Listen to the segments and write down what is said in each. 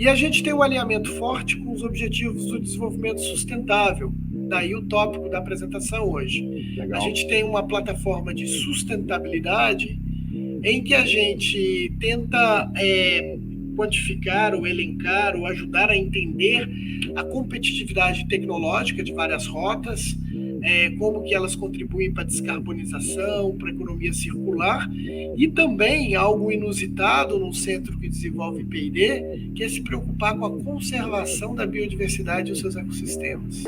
E a gente tem um alinhamento forte com os objetivos do desenvolvimento sustentável, daí o tópico da apresentação hoje. Legal. A gente tem uma plataforma de sustentabilidade em que a gente tenta quantificar ou elencar ou ajudar a entender a competitividade tecnológica de várias rotas, como que elas contribuem para a descarbonização, para a economia circular, e também algo inusitado num centro que desenvolve P&D, que é se preocupar com a conservação da biodiversidade e os seus ecossistemas.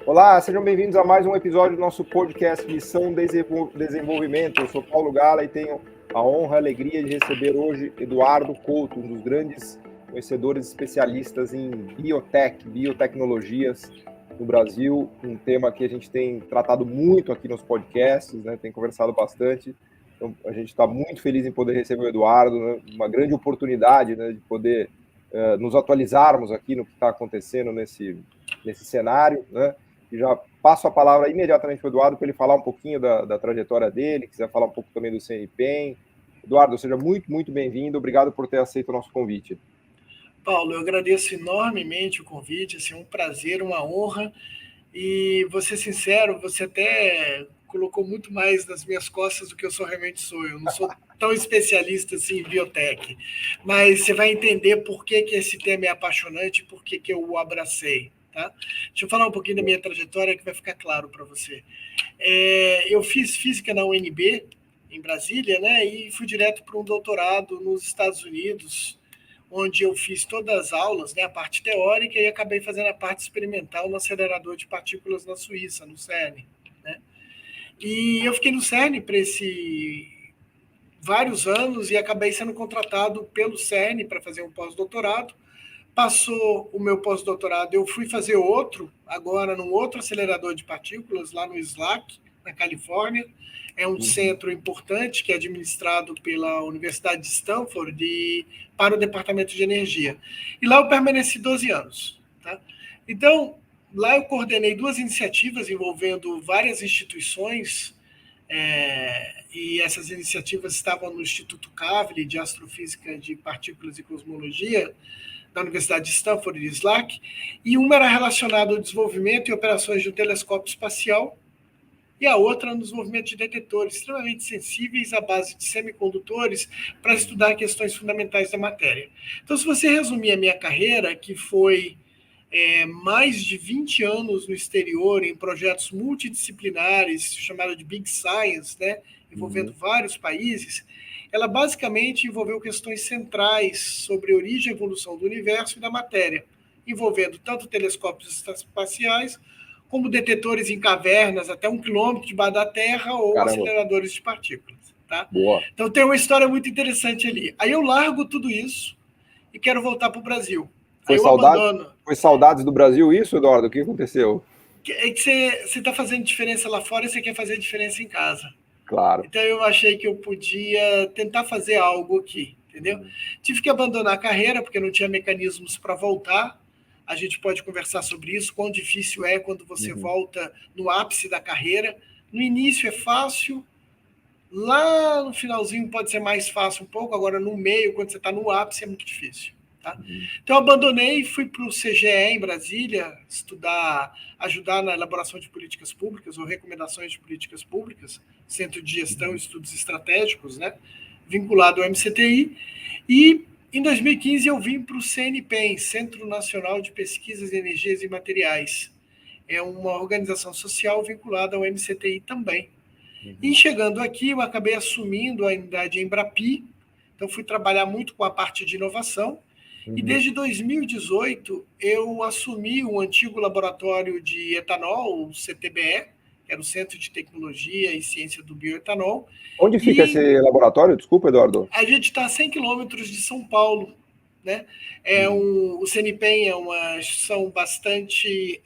Olá, sejam bem-vindos a mais um episódio do nosso podcast Missão Desenvolvimento. Eu sou Paulo Gala e tenho a honra e a alegria de receber hoje Eduardo Couto, um dos grandes conhecedores especialistas em biotecnologias no Brasil, um tema que a gente tem tratado muito aqui nos podcasts, né? Tem conversado bastante. Então, a gente está muito feliz em poder receber o Eduardo, né? Uma grande oportunidade, né, de poder nos atualizarmos aqui no que está acontecendo nesse cenário, né? E já passo a palavra imediatamente para o Eduardo para ele falar um pouquinho da trajetória dele, quiser falar um pouco também do CNPEM. Eduardo, seja muito, muito bem-vindo. Obrigado por ter aceito o nosso convite. Paulo, eu agradeço enormemente o convite, assim, um prazer, uma honra. E vou ser sincero, você até colocou muito mais nas minhas costas do que eu realmente sou. Eu não sou tão especialista assim em biotech, mas você vai entender por que esse tema é apaixonante e por que eu o abracei. Tá? Deixa eu falar um pouquinho da minha trajetória que vai ficar claro para você. Eu fiz física na UNB, em Brasília, né, e fui direto para um doutorado nos Estados Unidos, onde eu fiz todas as aulas, né, a parte teórica, e acabei fazendo a parte experimental no acelerador de partículas na Suíça, no CERN. Né? E eu fiquei no CERN para vários anos e acabei sendo contratado pelo CERN para fazer um pós-doutorado. Passou o meu pós-doutorado, eu fui fazer outro, agora num outro acelerador de partículas, lá no SLAC, na Califórnia. É um centro importante que é administrado pela Universidade de Stanford para o Departamento de Energia. E lá eu permaneci 12 anos. Tá? Então, lá eu coordenei 2 iniciativas envolvendo várias instituições, e essas iniciativas estavam no Instituto Kavli, de Astrofísica de Partículas e Cosmologia, da Universidade de Stanford e SLAC, e uma era relacionada ao desenvolvimento e operações de um telescópio espacial, e a outra no desenvolvimento de detectores extremamente sensíveis à base de semicondutores para estudar questões fundamentais da matéria. Então, se você resumir a minha carreira, que foi mais de 20 anos no exterior, em projetos multidisciplinares, chamado de Big Science, né, envolvendo vários países, ela basicamente envolveu questões centrais sobre a origem e evolução do universo e da matéria, envolvendo tanto telescópios espaciais, como detetores em cavernas até 1 quilômetro debaixo da Terra, ou aceleradores de partículas. Tá? Boa. Então tem uma história muito interessante ali. Aí eu largo tudo isso e quero voltar para o Brasil. Aí eu abandono. Foi saudades do Brasil isso, Eduardo? O que aconteceu? É que você está fazendo diferença lá fora e você quer fazer diferença em casa. Claro. Então eu achei que eu podia tentar fazer algo aqui, entendeu? Tive que abandonar a carreira porque não tinha mecanismos para voltar. A gente pode conversar sobre isso, quão difícil é quando você volta no ápice da carreira. No início é fácil, lá no finalzinho pode ser mais fácil um pouco, agora no meio, quando você está no ápice, é muito difícil. Tá? Então eu abandonei e fui para o CGE em Brasília estudar, ajudar na elaboração de políticas públicas ou recomendações de políticas públicas, Centro de Gestão e Estudos Estratégicos, né, vinculado ao MCTI. E em 2015 eu vim para o CNPEM, Centro Nacional de Pesquisas em Energias e Materiais. É uma organização social vinculada ao MCTI também. E chegando aqui, eu acabei assumindo a unidade Embrapi, então fui trabalhar muito com a parte de inovação. E desde 2018, eu assumi o antigo laboratório de etanol, o CTBE, que era o Centro de Tecnologia e Ciência do Bioetanol. Onde fica esse laboratório? Desculpa, Eduardo. A gente está a 100 quilômetros de São Paulo. Né? O CNPEM é uma instituição bastante...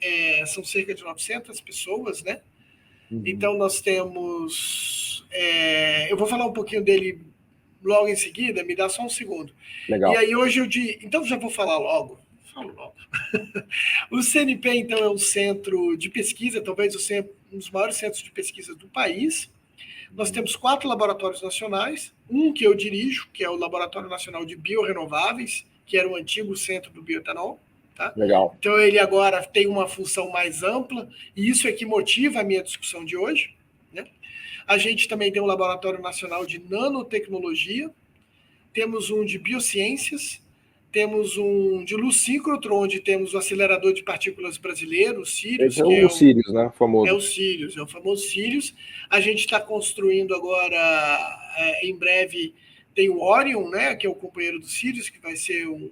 são cerca de 900 pessoas, né? Então, nós temos... eu vou falar um pouquinho dele logo em seguida, me dá só um segundo. Legal. E aí hoje eu digo... Então já vou falar logo. Falo logo. O CNPq, então, é um centro de pesquisa, talvez um dos maiores centros de pesquisa do país. Nós temos 4 laboratórios nacionais, um que eu dirijo, que é o Laboratório Nacional de Biorrenováveis, que era o antigo centro do bioetanol. Tá? Legal. Então, ele agora tem uma função mais ampla, e isso é que motiva a minha discussão de hoje. Né? A gente também tem um Laboratório Nacional de Nanotecnologia, temos um de Biociências, temos um de luz síncrotron, onde temos o acelerador de partículas brasileiro, o Sirius. Esse é o Sirius, né? Famoso. É o Sirius, é o famoso Sirius. A gente está construindo agora, em breve, tem o Orion, né, que é o companheiro do Sirius, que vai ser um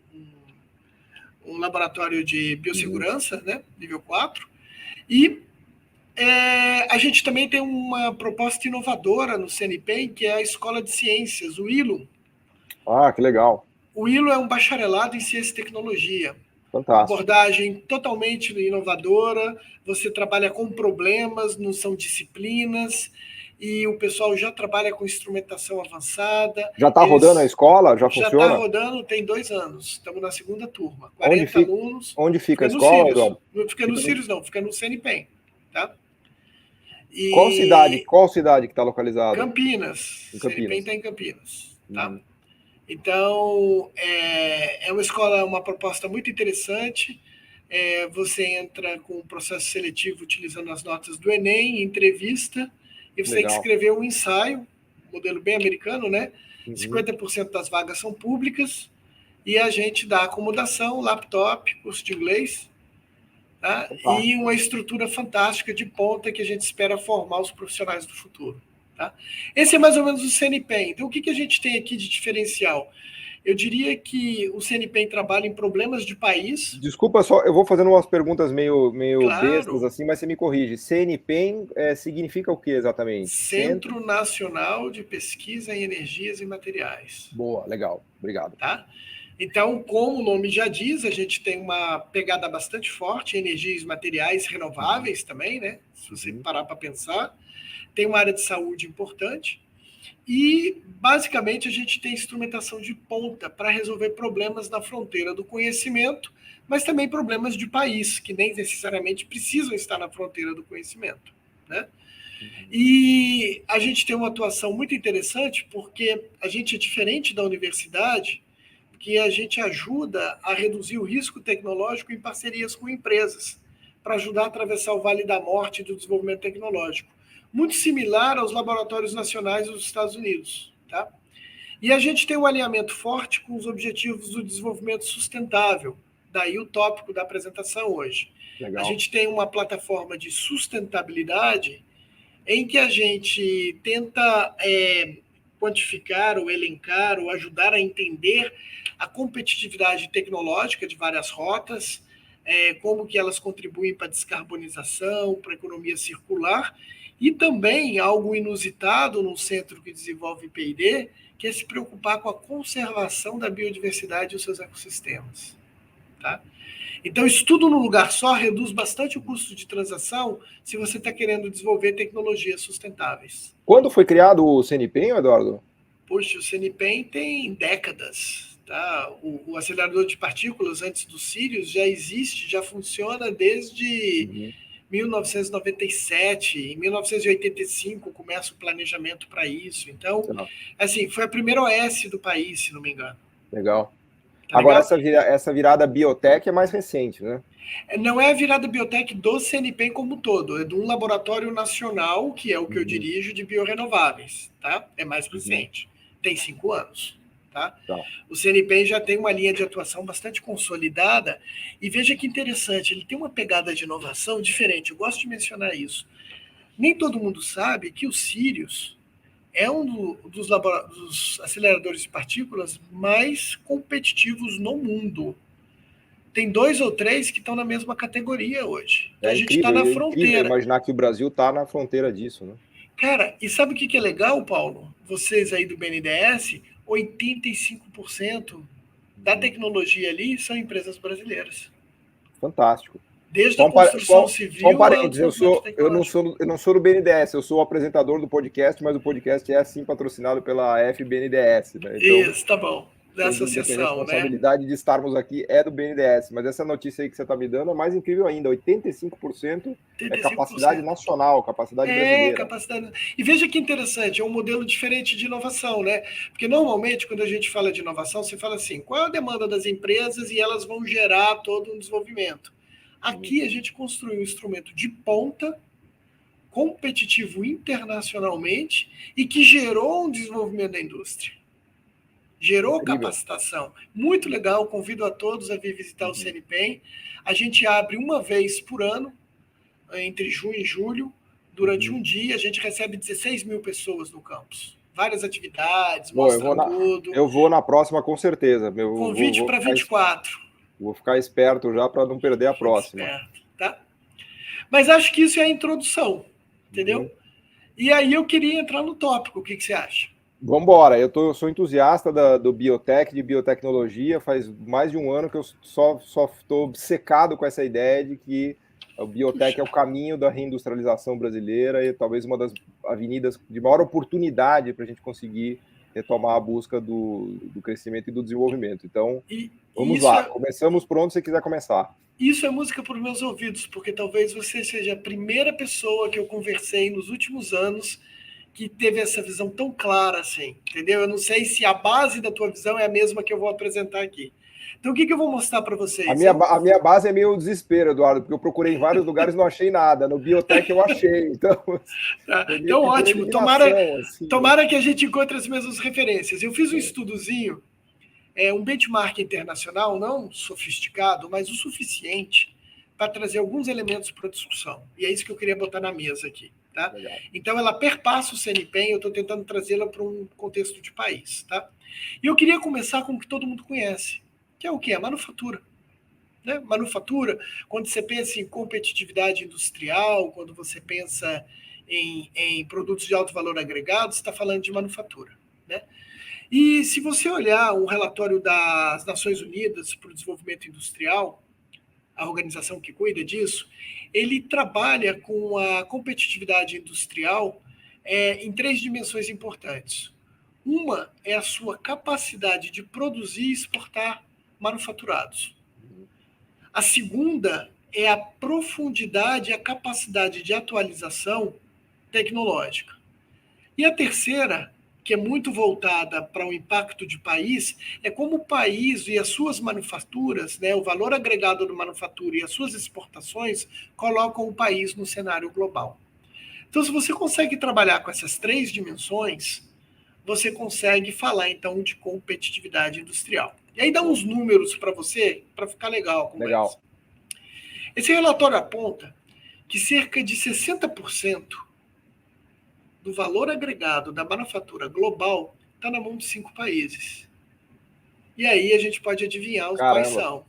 laboratório de biossegurança, né, nível 4. E a gente também tem uma proposta inovadora no CNPq, que é a Escola de Ciências, o ILO. Ah, que legal. O ILO é um bacharelado em ciência e tecnologia. Fantástico. Abordagem totalmente inovadora, você trabalha com problemas, não são disciplinas, e o pessoal já trabalha com instrumentação avançada. Já está rodando a escola? Já funciona? Já está rodando, tem 2 anos. Estamos na segunda turma. 40 alunos. Onde fica a escola, Eduardo? Não fica no Sirius, não. Fica no CNPq. Tá? E... Qual cidade que está localizada? Campinas. O CNPq está em Campinas. Tá? Então, é uma escola, uma proposta muito interessante. Você entra com o processo seletivo utilizando as notas do Enem, entrevista, e você tem que escrever um ensaio, modelo bem americano, né? 50% das vagas são públicas, e a gente dá acomodação, laptop, curso de inglês, tá? E uma estrutura fantástica de ponta que a gente espera formar os profissionais do futuro. Tá? Esse é mais ou menos o CNPq. Então, o que a gente tem aqui de diferencial? Eu diria que o CNPq trabalha em problemas de país. Desculpa só, eu vou fazendo umas perguntas meio bestas assim, mas você me corrige. CNPq significa o que exatamente? Centro Nacional de Pesquisa em Energias e Materiais. Boa, legal. Obrigado. Tá? Então, como o nome já diz, a gente tem uma pegada bastante forte em energias e materiais renováveis também, né? Se você parar para pensar. Tem uma área de saúde importante e, basicamente, a gente tem instrumentação de ponta para resolver problemas na fronteira do conhecimento, mas também problemas de país, que nem necessariamente precisam estar na fronteira do conhecimento. Né? E a gente tem uma atuação muito interessante porque a gente é diferente da universidade, que a gente ajuda a reduzir o risco tecnológico em parcerias com empresas, para ajudar a atravessar o Vale da Morte do desenvolvimento tecnológico. Muito similar aos laboratórios nacionais dos Estados Unidos. Tá? E a gente tem um alinhamento forte com os objetivos do desenvolvimento sustentável, daí o tópico da apresentação hoje. Legal. A gente tem uma plataforma de sustentabilidade em que a gente tenta quantificar ou elencar ou ajudar a entender a competitividade tecnológica de várias rotas, como que elas contribuem para a descarbonização, para a economia circular, e também algo inusitado num centro que desenvolve P&D, que é se preocupar com a conservação da biodiversidade e os seus ecossistemas. Tá? Então, isso tudo num lugar só reduz bastante o custo de transação se você está querendo desenvolver tecnologias sustentáveis. Quando foi criado o CNPq, Eduardo? Poxa, o CNPq tem décadas. Tá? O acelerador de partículas, antes do Sirius, já existe, já funciona desde 1997. Em 1985 começa o planejamento para isso. Então, assim, foi a primeira OS do país, se não me engano. Legal. Tá. Agora, essa virada biotech é mais recente, né? Não é a virada biotech do CNPq como um todo, é de um laboratório nacional, que é o que eu dirijo, de biorrenováveis. Tá? É mais recente. Tem 5 anos. Tá? O CNPq já tem uma linha de atuação bastante consolidada e veja que interessante, ele tem uma pegada de inovação diferente, eu gosto de mencionar isso. Nem todo mundo sabe que o Sirius é um dos aceleradores de partículas mais competitivos no mundo. Tem 2 ou 3 que estão na mesma categoria hoje. A gente está na fronteira. É incrível imaginar que o Brasil está na fronteira disso, né? Cara, e sabe o que é legal, Paulo? Vocês aí do BNDES, 85% da tecnologia ali são empresas brasileiras. Fantástico. Desde a construção civil. Só um parênteses, eu não sou do BNDES, eu sou o apresentador do podcast, mas o podcast é sim patrocinado pela FBNDES. Né? Então... Isso, tá bom. nessa dúvida que a sessão, né? responsabilidade de estarmos aqui é do BNDES, mas essa notícia aí que você está me dando é mais incrível ainda, 85% é capacidade 85%. nacional, capacidade brasileira. Capacidade. E veja que interessante, é um modelo diferente de inovação, né? Porque normalmente, quando a gente fala de inovação, você fala assim, qual é a demanda das empresas e elas vão gerar todo um desenvolvimento. Aqui a gente construiu um instrumento de ponta, competitivo internacionalmente e que gerou um desenvolvimento da indústria. Gerou Incrível. capacitação. Muito legal, convido a todos a vir visitar o CNPEM. A gente abre uma vez por ano, entre junho e julho, durante um dia, a gente recebe 16 mil pessoas no campus. Várias atividades, Bom, mostra tudo. eu vou na próxima com certeza. Convite para 24. Vou ficar esperto já para não perder a próxima. Esperto, tá? Mas acho que isso é a introdução, entendeu? E aí eu queria entrar no tópico, o que você acha? Vamos embora, eu sou entusiasta do biotech, de biotecnologia, faz mais de um ano que eu só estou obcecado com essa ideia de que o biotech é o caminho da reindustrialização brasileira e talvez uma das avenidas de maior oportunidade para a gente conseguir retomar a busca do crescimento e do desenvolvimento. Então, vamos lá, começamos por onde você quiser começar. Isso é música para os meus ouvidos, porque talvez você seja a primeira pessoa que eu conversei nos últimos anos que teve essa visão tão clara assim, entendeu? Eu não sei se a base da tua visão é a mesma que eu vou apresentar aqui. Então, o que eu vou mostrar para vocês? A minha base é meio desespero, Eduardo, porque eu procurei em vários lugares e não achei nada. No biotech eu achei. Então, então ótimo. Tomara que a gente encontre as mesmas referências. Eu fiz um estudozinho, um benchmark internacional, não sofisticado, mas o suficiente para trazer alguns elementos para a discussão. E é isso que eu queria botar na mesa aqui. Tá? Então, ela perpassa o CNPEM, eu estou tentando trazê-la para um contexto de país. Tá? E eu queria começar com o que todo mundo conhece, que é o quê? A manufatura. Né? Manufatura, quando você pensa em competitividade industrial, quando você pensa em produtos de alto valor agregado, você está falando de manufatura. Né? E se você olhar o relatório das Nações Unidas para o Desenvolvimento Industrial, a organização que cuida disso, ele trabalha com a competitividade industrial em 3 dimensões importantes. Uma é a sua capacidade de produzir e exportar manufaturados. A segunda é a profundidade e a capacidade de atualização tecnológica. E a terceira, que é muito voltada para o impacto de país, é como o país e as suas manufaturas, né, o valor agregado da manufatura e as suas exportações colocam o país no cenário global. Então, se você consegue trabalhar com essas 3 dimensões, você consegue falar, então, de competitividade industrial. E aí dá uns números para você, para ficar legal. Legal. Esse relatório aponta que cerca de 60% do valor agregado da manufatura global está na mão de 5 países. E aí a gente pode adivinhar os quais são.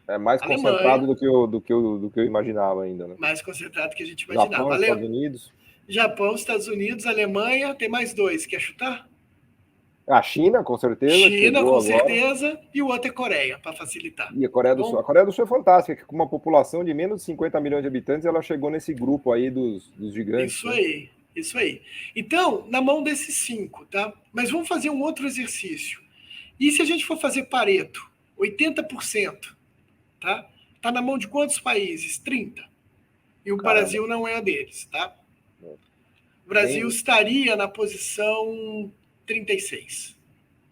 É mais Alemanha, concentrado do que eu imaginava ainda. Né? Mais concentrado que a gente imaginava. Japão, Estados Unidos. Japão, Estados Unidos, Alemanha, tem mais 2. Quer chutar? A China, com certeza. China, com certeza. E o outro é Coreia, para facilitar. E a Coreia do Sul. A Coreia do Sul é fantástica, que com uma população de menos de 50 milhões de habitantes, ela chegou nesse grupo aí dos gigantes. Isso aí. Isso aí. Então, na mão desses 5, tá? Mas vamos fazer um outro exercício. E se a gente for fazer Pareto? 80%, tá? Tá na mão de quantos países? 30. E o Brasil não é um deles, tá? O Brasil estaria na posição 36.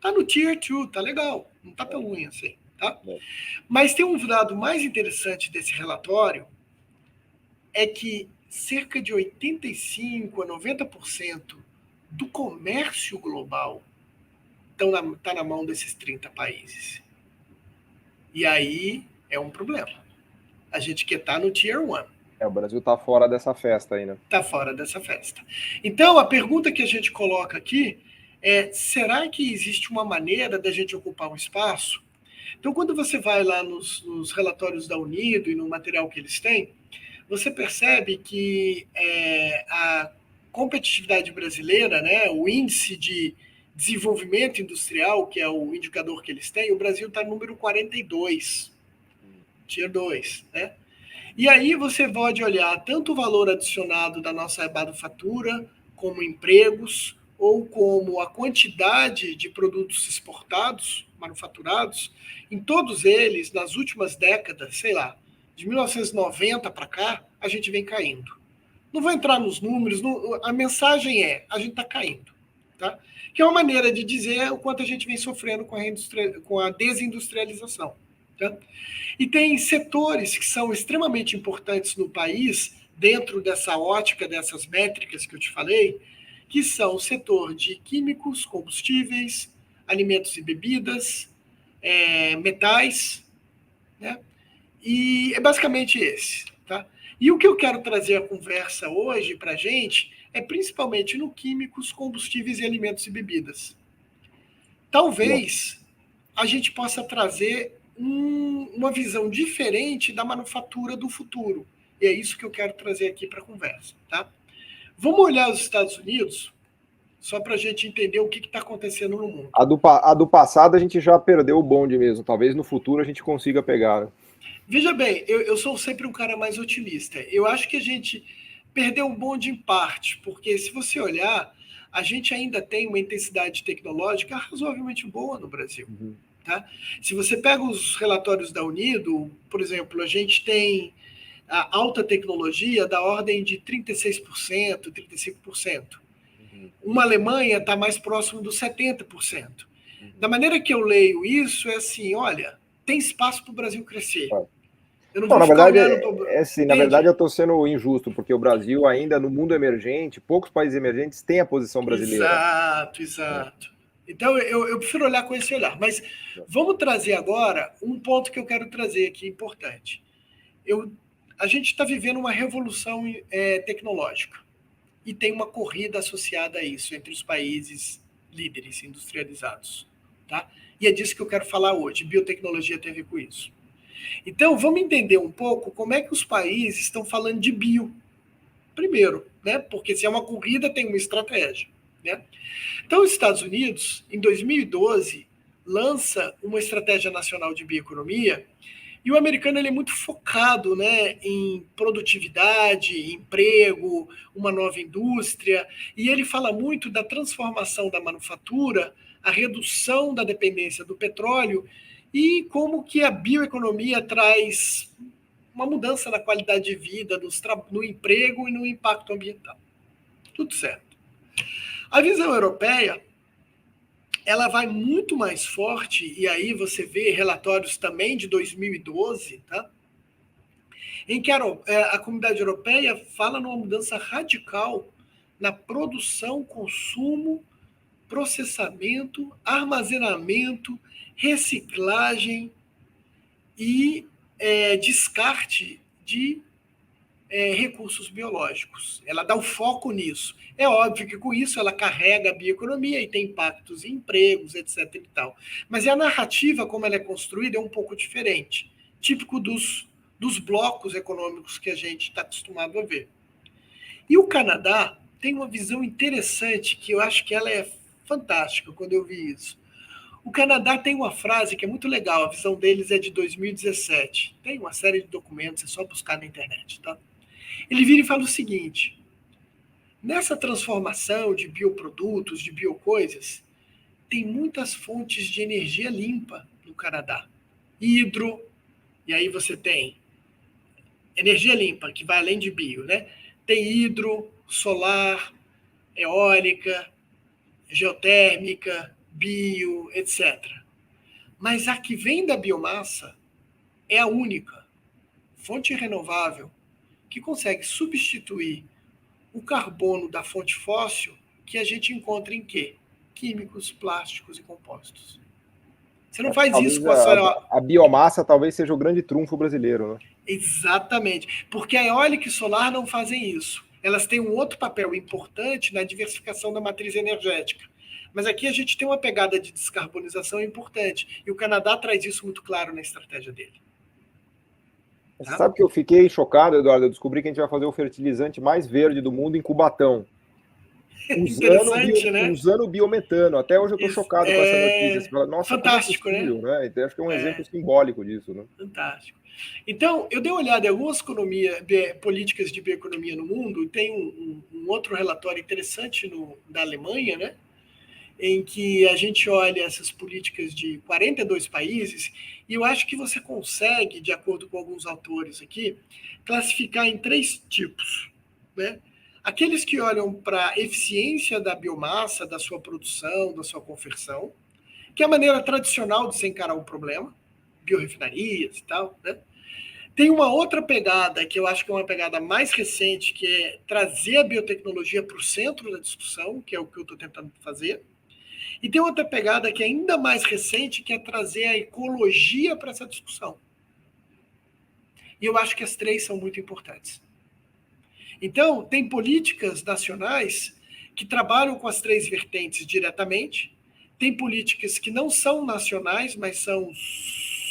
Tá no Tier 2, tá legal. Não tá tão ruim assim, tá? Mas tem um dado mais interessante desse relatório, é que cerca de 85% a 90% do comércio global está na mão desses 30 países. E aí é um problema. A gente quer estar no Tier 1. O Brasil está fora dessa festa aí, né? Está fora dessa festa. Então, a pergunta que a gente coloca aqui é, será que existe uma maneira da gente ocupar um espaço? Então, quando você vai lá nos relatórios da Unido e no material que eles têm, você percebe que a competitividade brasileira, né, o índice de desenvolvimento industrial, que é o indicador que eles têm, o Brasil está no número 42, Tier 2, né? E aí você pode olhar tanto o valor adicionado da nossa manufatura, como empregos, ou como a quantidade de produtos exportados, manufaturados, em todos eles, nas últimas décadas, sei lá, de 1990 para cá, a gente vem caindo. Não vou entrar nos números, a mensagem é, a gente está caindo. Tá? Que é uma maneira de dizer o quanto a gente vem sofrendo com a desindustrialização. Tá? E tem setores que são extremamente importantes no país, dentro dessa ótica, dessas métricas que eu te falei, que são o setor de químicos, combustíveis, alimentos e bebidas, metais, né? E é basicamente esse. Tá? E o que eu quero trazer a conversa hoje para a gente é principalmente no químicos, combustíveis e alimentos e bebidas. Talvez a gente possa trazer uma visão diferente da manufatura do futuro. E é isso que eu quero trazer aqui para a conversa. Tá? Vamos olhar os Estados Unidos, só para a gente entender o que está acontecendo no mundo. A do passado a gente já perdeu o bonde mesmo. Talvez no futuro a gente consiga pegar. Né? Veja bem, eu sou sempre um cara mais otimista. Eu acho que a gente perdeu o bonde em parte, porque se você olhar, a gente ainda tem uma intensidade tecnológica razoavelmente boa no Brasil. Uhum. Tá? Se você pega os relatórios da Unido, por exemplo, a gente tem a alta tecnologia da ordem de 36%, 35%. Uhum. Uma Alemanha está mais próximo dos 70%. Uhum. Da maneira que eu leio isso, é assim, olha, tem espaço para o Brasil crescer. Eu não vou na verdade, olhando na verdade, eu estou sendo injusto, porque o Brasil ainda, no mundo emergente, poucos países emergentes têm a posição brasileira. Exato. Então, eu prefiro olhar com esse olhar. Mas vamos trazer agora um ponto que eu quero trazer aqui, importante. A gente está vivendo uma revolução tecnológica. E tem uma corrida associada a isso entre os países líderes industrializados. Tá? E é disso que eu quero falar hoje. Biotecnologia tem a ver com isso. Então, vamos entender um pouco como é que os países estão falando de bio. Primeiro, né? Porque se é uma corrida, tem uma estratégia. Né? Então, os Estados Unidos, em 2012, lança uma estratégia nacional de bioeconomia, e o americano ele é muito focado, né, em produtividade, emprego, uma nova indústria, e ele fala muito da transformação da manufatura, a redução da dependência do petróleo, e como que a bioeconomia traz uma mudança na qualidade de vida, no emprego e no impacto ambiental. Tudo certo. A visão europeia, ela vai muito mais forte, e aí você vê relatórios também de 2012, tá? Em que a comunidade europeia fala numa mudança radical na produção, consumo, processamento, armazenamento, reciclagem e descarte de recursos biológicos. Ela dá o foco nisso. É óbvio que com isso ela carrega a bioeconomia e tem impactos em empregos, etc. e tal. Mas a narrativa, como ela é construída, é um pouco diferente. Típico dos blocos econômicos que a gente está acostumado a ver. E o Canadá tem uma visão interessante, que eu acho que ela é fantástica quando eu vi isso. O Canadá tem uma frase que é muito legal, a visão deles é de 2017. Tem uma série de documentos, é só buscar na internet, tá? Ele vira e fala o seguinte: nessa transformação de bioprodutos, de biocoisas, tem muitas fontes de energia limpa no Canadá. Hidro, e aí você tem energia limpa, que vai além de bio, né? Tem hidro, solar, eólica, geotérmica, bio, etc. Mas a que vem da biomassa é a única fonte renovável que consegue substituir o carbono da fonte fóssil que a gente encontra em quê? Químicos, plásticos e compostos. Você não faz isso com a sua... A biomassa talvez seja o grande trunfo brasileiro, né? Exatamente. Porque a eólica e solar não fazem isso. Elas têm um outro papel importante na diversificação da matriz energética. Mas aqui a gente tem uma pegada de descarbonização importante. E o Canadá traz isso muito claro na estratégia dele. Tá? Sabe que eu fiquei chocado, Eduardo? Eu descobri que a gente vai fazer o fertilizante mais verde do mundo em Cubatão. Interessante, né? Usando o biometano. Até hoje eu estou chocado com essa notícia. Você fala, nossa, fantástico, como é possível, né? Então, acho que é um exemplo simbólico disso, né? Fantástico. Então, eu dei uma olhada em algumas políticas de bioeconomia no mundo, e tem um outro relatório interessante da Alemanha, né? Em que a gente olha essas políticas de 42 países, e eu acho que você consegue, de acordo com alguns autores aqui, classificar em 3 tipos, né? Aqueles que olham para a eficiência da biomassa, da sua produção, da sua conversão, que é a maneira tradicional de se encarar um problema, biorefinarias e tal, né? Tem uma outra pegada, que eu acho que é uma pegada mais recente, que é trazer a biotecnologia para o centro da discussão, que é o que eu estou tentando fazer. E tem outra pegada que é ainda mais recente, que é trazer a ecologia para essa discussão. E eu acho que as 3 são muito importantes. Então, tem políticas nacionais que trabalham com as 3 vertentes diretamente, tem políticas que não são nacionais, mas são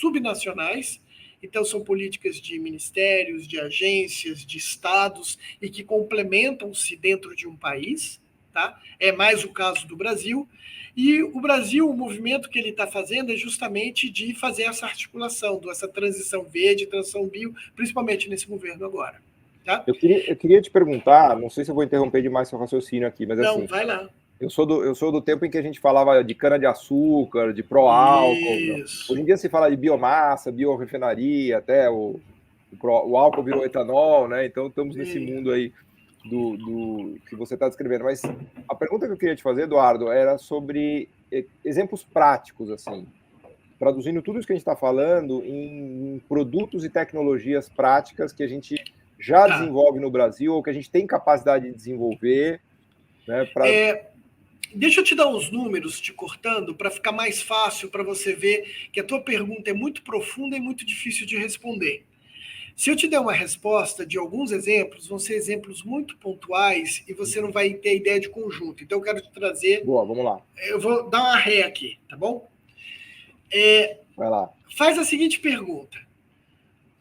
subnacionais, então são políticas de ministérios, de agências, de estados, e que complementam-se dentro de um país, tá? É mais o caso do Brasil. E o Brasil, o movimento que ele está fazendo é justamente de fazer essa articulação, essa transição verde, transição bio, principalmente nesse governo agora. Tá? Eu queria te perguntar, não sei se eu vou interromper demais seu raciocínio aqui, mas Não, assim, vai lá. Eu sou do tempo em que a gente falava de cana-de-açúcar, de pró-álcool. Hoje em dia se fala de biomassa, biorefinaria, até o álcool virou etanol, né? Então estamos nesse mundo aí do que você está descrevendo. Mas a pergunta que eu queria te fazer, Eduardo, era sobre exemplos práticos, assim, traduzindo tudo isso que a gente está falando em produtos e tecnologias práticas que a gente já desenvolve no Brasil ou que a gente tem capacidade de desenvolver, né? Deixa eu te dar uns números, te cortando, para ficar mais fácil para você ver que a tua pergunta é muito profunda e muito difícil de responder. Se eu te der uma resposta de alguns exemplos, vão ser exemplos muito pontuais e você não vai ter ideia de conjunto. Então eu quero te trazer... Boa, vamos lá. Eu vou dar uma ré aqui, tá bom? Vai lá. Faz a seguinte pergunta.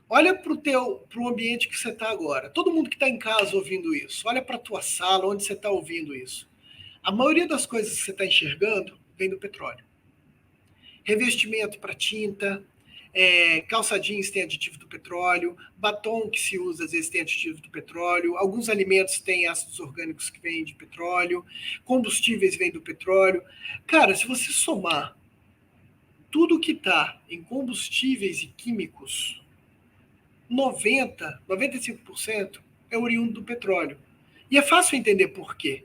Olha para o ambiente que você está agora. Todo mundo que está em casa ouvindo isso. Olha para a tua sala, onde você está ouvindo isso. A maioria das coisas que você está enxergando vem do petróleo. Revestimento para tinta, calça jeans tem aditivo do petróleo, batom que se usa às vezes tem aditivo do petróleo, alguns alimentos têm ácidos orgânicos que vêm de petróleo, combustíveis vêm do petróleo. Cara, se você somar tudo que está em combustíveis e químicos, 95% é oriundo do petróleo. E é fácil entender por quê.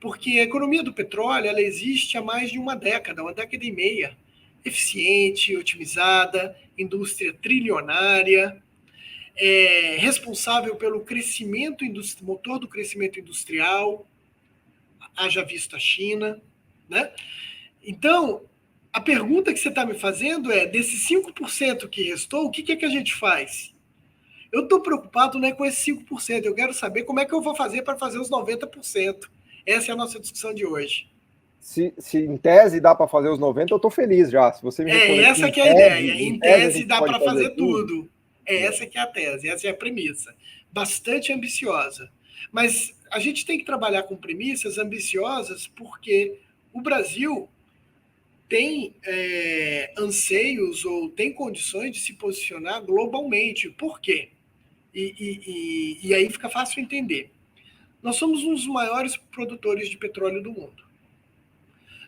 Porque a economia do petróleo ela existe há mais de uma década e meia. Eficiente, otimizada, indústria trilionária, responsável pelo crescimento, motor do crescimento industrial, haja visto a China. Né? Então, a pergunta que você está me fazendo é, desses 5% que restou, o que é que a gente faz? Eu estou preocupado não é com esses 5%, eu quero saber como é que eu vou fazer para fazer os 90%. Essa é a nossa discussão de hoje. Se em tese dá para fazer os 90, eu estou feliz já. Se você me responder essa que é a ideia. Em tese dá para fazer tudo. Essa que é a tese, essa é a premissa. Bastante ambiciosa. Mas a gente tem que trabalhar com premissas ambiciosas porque o Brasil tem anseios ou tem condições de se posicionar globalmente. Por quê? E aí fica fácil entender. Nós somos um dos maiores produtores de petróleo do mundo.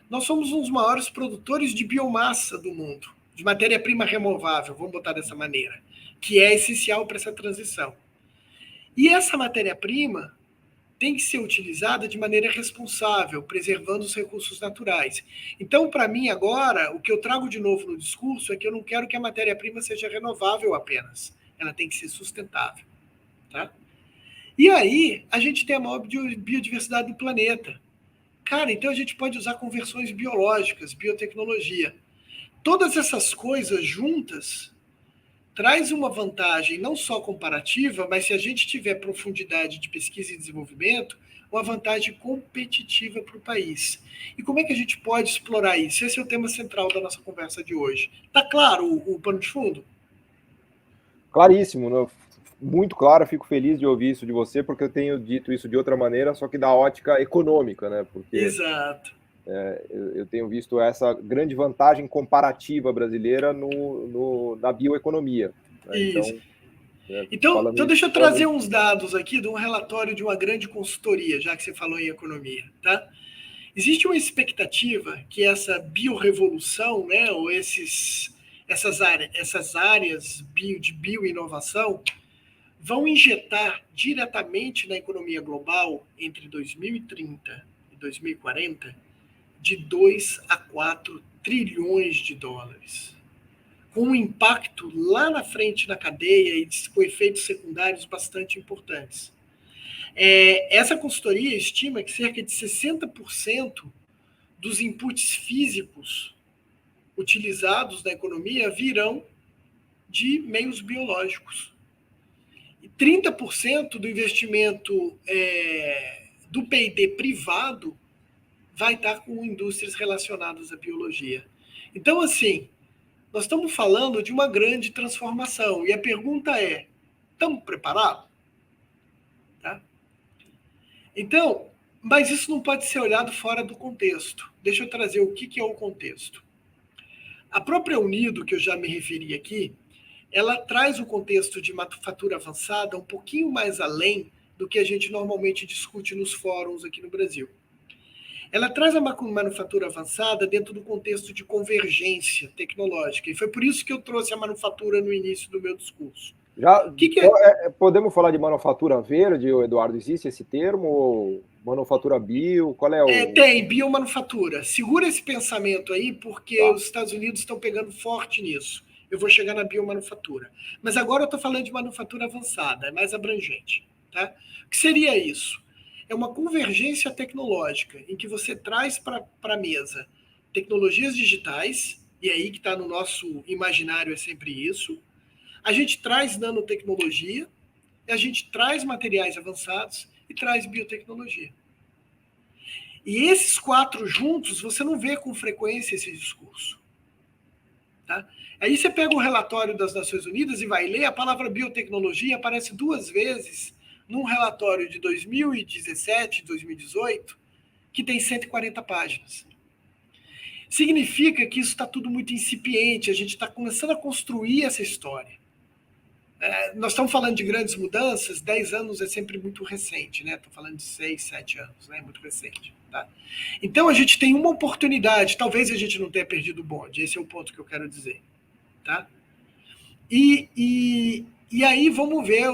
Nós somos um dos maiores produtores de biomassa do mundo, de matéria-prima renovável, vamos botar dessa maneira, que é essencial para essa transição. E essa matéria-prima tem que ser utilizada de maneira responsável, preservando os recursos naturais. Então, para mim, agora, o que eu trago de novo no discurso é que eu não quero que a matéria-prima seja renovável apenas. Ela tem que ser sustentável. Tá? E aí, a gente tem a maior biodiversidade do planeta. Cara, então a gente pode usar conversões biológicas, biotecnologia. Todas essas coisas juntas traz uma vantagem não só comparativa, mas se a gente tiver profundidade de pesquisa e desenvolvimento, uma vantagem competitiva para o país. E como é que a gente pode explorar isso? Esse é o tema central da nossa conversa de hoje. Tá claro o pano de fundo? Claríssimo. Né? muito claro, fico feliz de ouvir isso de você, porque eu tenho dito isso de outra maneira, só que da ótica econômica, né? Porque Exato. eu tenho visto essa grande vantagem comparativa brasileira na bioeconomia, né? Isso. Então, Então, falando deixa isso, eu trazer uns dados aqui de um relatório de uma grande consultoria, já que você falou em economia, tá? Existe uma expectativa que essa biorevolução, né, ou essas áreas de bioinovação vão injetar diretamente na economia global entre 2030 e 2040 de 2 a 4 trilhões de dólares, com um impacto lá na frente na cadeia e com efeitos secundários bastante importantes. Essa consultoria estima que cerca de 60% dos inputs físicos utilizados na economia virão de meios biológicos. E 30% do investimento do P&D privado vai estar com indústrias relacionadas à biologia. Então, assim, nós estamos falando de uma grande transformação. E a pergunta é, estamos preparados? Tá? Então, mas isso não pode ser olhado fora do contexto. Deixa eu trazer o que é o contexto. A própria Unido, que eu já me referi aqui, ela traz o contexto de manufatura avançada um pouquinho mais além do que a gente normalmente discute nos fóruns aqui no Brasil. Ela traz a manufatura avançada dentro do contexto de convergência tecnológica, e foi por isso que eu trouxe a manufatura no início do meu discurso. Podemos falar de manufatura verde, Eduardo? Existe esse termo? Ou manufatura bio? Qual é o... Tem, biomanufatura. Segura esse pensamento aí, porque os Estados Unidos estão pegando forte nisso. Eu vou chegar na biomanufatura. Mas agora eu estou falando de manufatura avançada, é mais abrangente. Tá? O que seria isso? É uma convergência tecnológica em que você traz para a mesa tecnologias digitais, e aí que está no nosso imaginário é sempre isso. A gente traz nanotecnologia, a gente traz materiais avançados e traz biotecnologia. E esses quatro juntos, você não vê com frequência esse discurso. Tá? Aí você pega o relatório das Nações Unidas e vai ler, a palavra biotecnologia aparece 2 vezes num relatório de 2017, 2018, que tem 140 páginas. Significa que isso está tudo muito incipiente, a gente está começando a construir essa história. Nós estamos falando de grandes mudanças, 10 anos é sempre muito recente, né? Estou falando de 6, 7 anos, né? Muito recente. Tá? Então a gente tem uma oportunidade, talvez a gente não tenha perdido o bonde, esse é o ponto que eu quero dizer. Tá? E aí vamos ver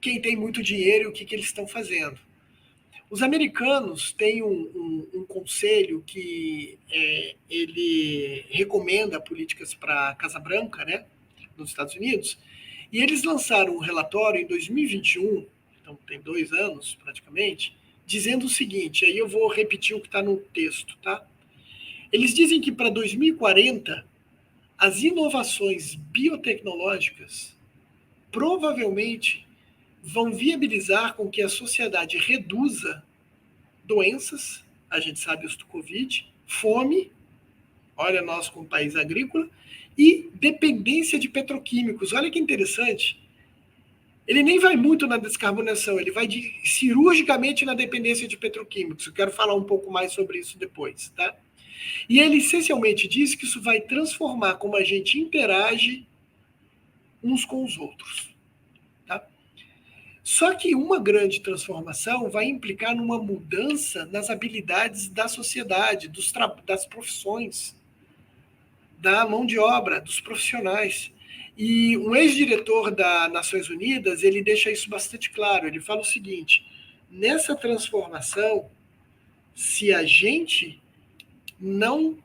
quem tem muito dinheiro e o que eles estão fazendo. Os americanos têm um conselho que ele recomenda políticas para a Casa Branca, né, nos Estados Unidos, e eles lançaram um relatório em 2021, então tem 2 anos praticamente, dizendo o seguinte, aí eu vou repetir o que está no texto, tá? Eles dizem que para 2040, as inovações biotecnológicas provavelmente vão viabilizar com que a sociedade reduza doenças, a gente sabe os do Covid, fome, olha nós como país agrícola, e dependência de petroquímicos. Olha que interessante. Ele nem vai muito na descarbonização, ele vai cirurgicamente na dependência de petroquímicos. Eu quero falar um pouco mais sobre isso depois, tá? E ele essencialmente diz que isso vai transformar como a gente interage uns com os outros. Tá? Só que uma grande transformação vai implicar numa mudança nas habilidades da sociedade, das profissões, da mão de obra, dos profissionais. E um ex-diretor das Nações Unidas, ele deixa isso bastante claro. Ele fala o seguinte, nessa transformação, se a gente não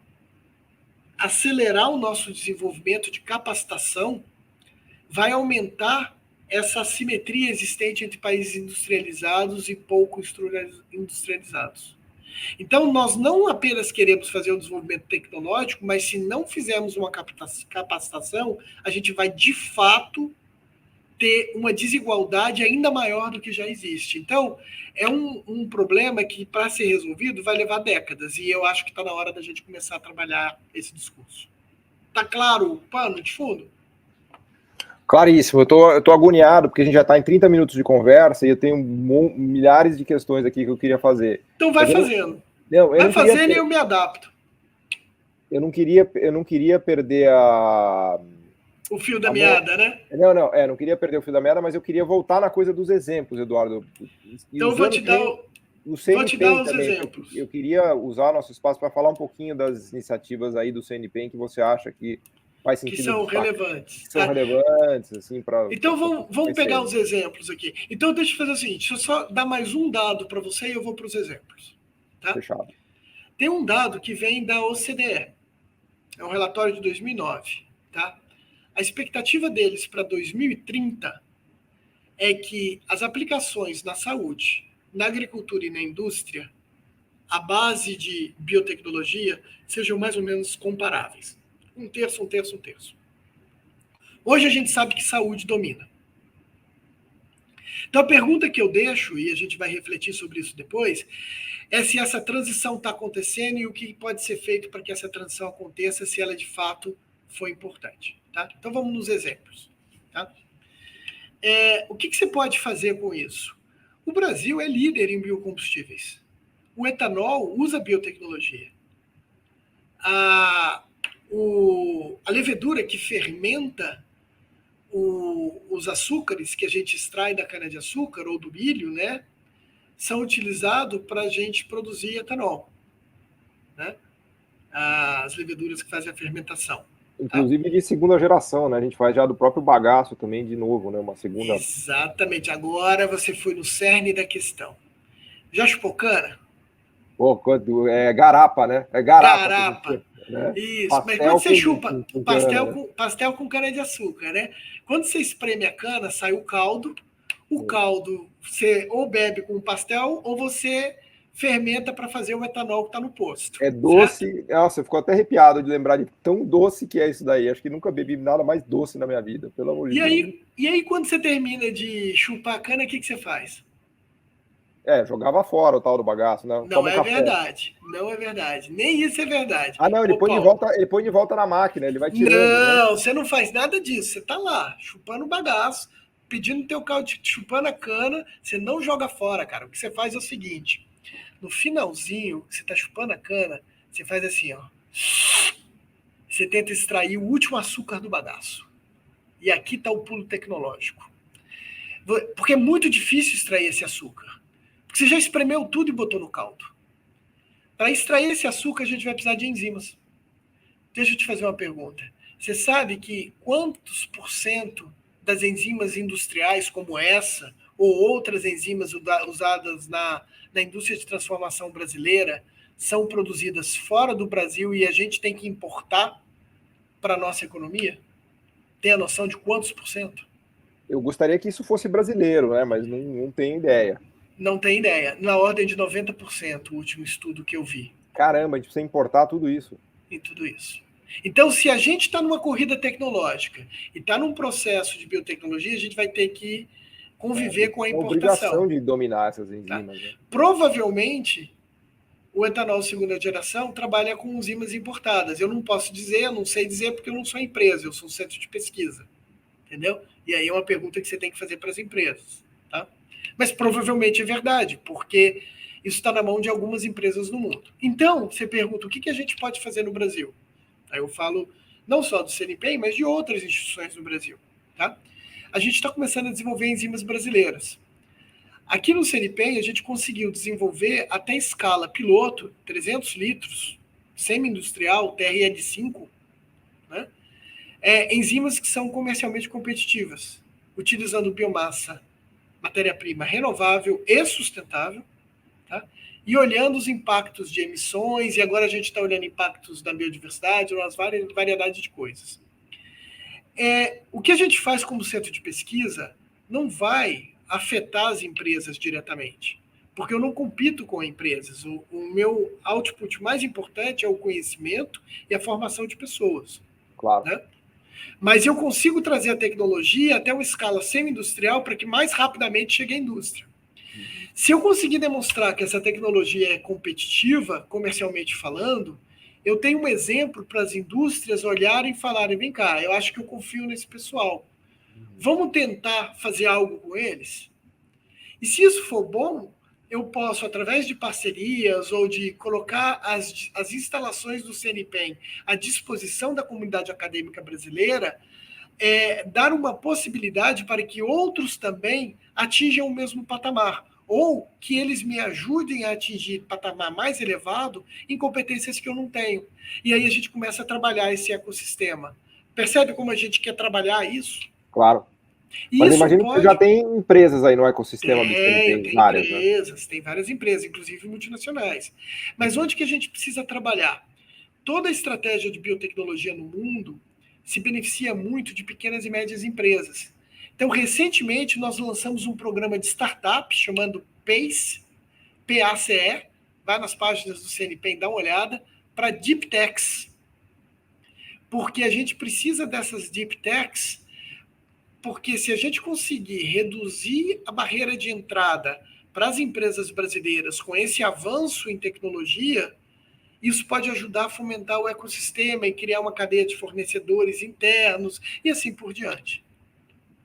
acelerar o nosso desenvolvimento de capacitação, vai aumentar essa assimetria existente entre países industrializados e pouco industrializados. Então, nós não apenas queremos fazer o desenvolvimento tecnológico, mas se não fizermos uma capacitação, a gente vai, de fato, ter uma desigualdade ainda maior do que já existe. Então, é um problema que, para ser resolvido, vai levar décadas, e eu acho que está na hora da gente começar a trabalhar esse discurso. Está claro o pano de fundo? Claríssimo, eu tô agoniado, porque a gente já está em 30 minutos de conversa e eu tenho milhares de questões aqui que eu queria fazer. Então vai fazendo. Eu Vai não queria, fazendo e eu me adapto. eu não queria perder o fio da meada, né? Não queria perder o fio da meada, mas eu queria voltar na coisa dos exemplos, Eduardo. Então eu vou te dar os também. exemplos. Eu queria usar nosso espaço para falar um pouquinho das iniciativas aí do CNPq que você acha que faz sentido. Que são relevantes. Que são relevantes, assim, para... Então vamos pegar os exemplos aqui. Então deixa eu fazer o seguinte, deixa eu só dar mais um dado para você e eu vou para os exemplos. Tá? Fechado. Tem um dado que vem da OCDE. É um relatório de 2009. Tá? A expectativa deles para 2030 é que as aplicações na saúde, na agricultura e na indústria, a base de biotecnologia, sejam mais ou menos comparáveis. Um terço. Hoje a gente sabe que saúde domina. Então a pergunta que eu deixo, e a gente vai refletir sobre isso depois, é se essa transição está acontecendo e o que pode ser feito para que essa transição aconteça, se ela de fato foi importante. Tá? Então vamos nos exemplos. Tá? O que você pode fazer com isso? O Brasil é líder em biocombustíveis. O etanol usa biotecnologia. A levedura que fermenta os açúcares que a gente extrai da cana-de-açúcar ou do milho, né, são utilizados para a gente produzir etanol. Né? As leveduras que fazem a fermentação. Inclusive de segunda geração, né? A gente faz já do próprio bagaço também de novo, né? Uma segunda... Exatamente. Agora você foi no cerne da questão. Já chupou cana? Pô, garapa, né? É garapa. Né? Isso. Pastel, mas quando você chupa pastel com cana-de-açúcar, né? Quando você espreme a cana, sai o caldo. O caldo você ou bebe com pastel ou você fermenta para fazer o etanol que está no posto. É doce. Certo? Nossa, ficou até arrepiado de lembrar de tão doce que é isso daí. Acho que nunca bebi nada mais doce na minha vida, pelo amor de Deus. E aí, quando você termina de chupar a cana, o que você faz? Jogava fora o tal do bagaço, né? Não é verdade. Não é verdade. Nem isso é verdade. Ah, não, ele põe de volta na máquina, ele vai tirando. Não, né? Você não faz nada disso. Você tá lá, chupando o bagaço, pedindo teu caldo, chupando a cana, você não joga fora, cara. O que você faz é o seguinte: no finalzinho, você tá chupando a cana, você faz assim, ó. Você tenta extrair o último açúcar do bagaço. E aqui tá o pulo tecnológico. Porque é muito difícil extrair esse açúcar. Porque você já espremeu tudo e botou no caldo. Para extrair esse açúcar, a gente vai precisar de enzimas. Deixa eu te fazer uma pergunta. Você sabe que quantos % das enzimas industriais como essa, ou outras enzimas usadas na indústria de transformação brasileira, são produzidas fora do Brasil e a gente tem que importar para a nossa economia? Tem a noção de quantos %? Eu gostaria que isso fosse brasileiro, né? Mas não tenho ideia. Não tem ideia. Na ordem de 90%, o último estudo que eu vi. Caramba, a gente precisa importar tudo isso. E tudo isso. Então, se a gente está numa corrida tecnológica e está num processo de biotecnologia, a gente vai ter que conviver com a importação. Obrigação de dominar essas enzimas. Tá? Né? Provavelmente, o etanol segunda geração trabalha com enzimas importadas. Eu não posso dizer, eu não sei dizer porque eu não sou empresa, eu sou um centro de pesquisa. Entendeu? E aí é uma pergunta que você tem que fazer para as empresas. Tá? Mas provavelmente é verdade, porque isso está na mão de algumas empresas no mundo. Então, você pergunta, o que a gente pode fazer no Brasil? Aí eu falo não só do CNPq, mas de outras instituições no Brasil. Tá? A gente está começando a desenvolver enzimas brasileiras. Aqui no CNPq, a gente conseguiu desenvolver até escala piloto, 300 litros, semi-industrial, TRE de 5, né? Enzimas que são comercialmente competitivas, utilizando biomassa, matéria-prima renovável e sustentável, tá? E olhando os impactos de emissões, e agora a gente está olhando impactos da biodiversidade, umas variedades de coisas. O que a gente faz como centro de pesquisa não vai afetar as empresas diretamente, porque eu não compito com empresas. O meu output mais importante é o conhecimento e a formação de pessoas. Claro. Né? Mas eu consigo trazer a tecnologia até uma escala semi-industrial para que mais rapidamente chegue à indústria. Se eu conseguir demonstrar que essa tecnologia é competitiva, comercialmente falando, eu tenho um exemplo para as indústrias olharem e falarem, vem cá, eu acho que eu confio nesse pessoal. Vamos tentar fazer algo com eles? E se isso for bom, eu posso, através de parcerias ou de colocar as instalações do CNPEM à disposição da comunidade acadêmica brasileira, dar uma possibilidade para que outros também atinjam o mesmo patamar, ou que eles me ajudem a atingir patamar mais elevado em competências que eu não tenho. E aí a gente começa a trabalhar esse ecossistema. Percebe como a gente quer trabalhar isso? Claro. Mas Isso imagino que você já tem empresas aí no ecossistema do CNPq, tem várias, né? empresas, tem várias empresas, inclusive multinacionais. Mas onde que a gente precisa trabalhar? Toda a estratégia de biotecnologia no mundo se beneficia muito de pequenas e médias empresas. Então, recentemente, nós lançamos um programa de startup chamado PACE, P-A-C-E, vai nas páginas do CNPq e dá uma olhada, para Deep Techs. Porque a gente precisa dessas Deep Techs, porque se a gente conseguir reduzir a barreira de entrada para as empresas brasileiras com esse avanço em tecnologia, isso pode ajudar a fomentar o ecossistema e criar uma cadeia de fornecedores internos e assim por diante.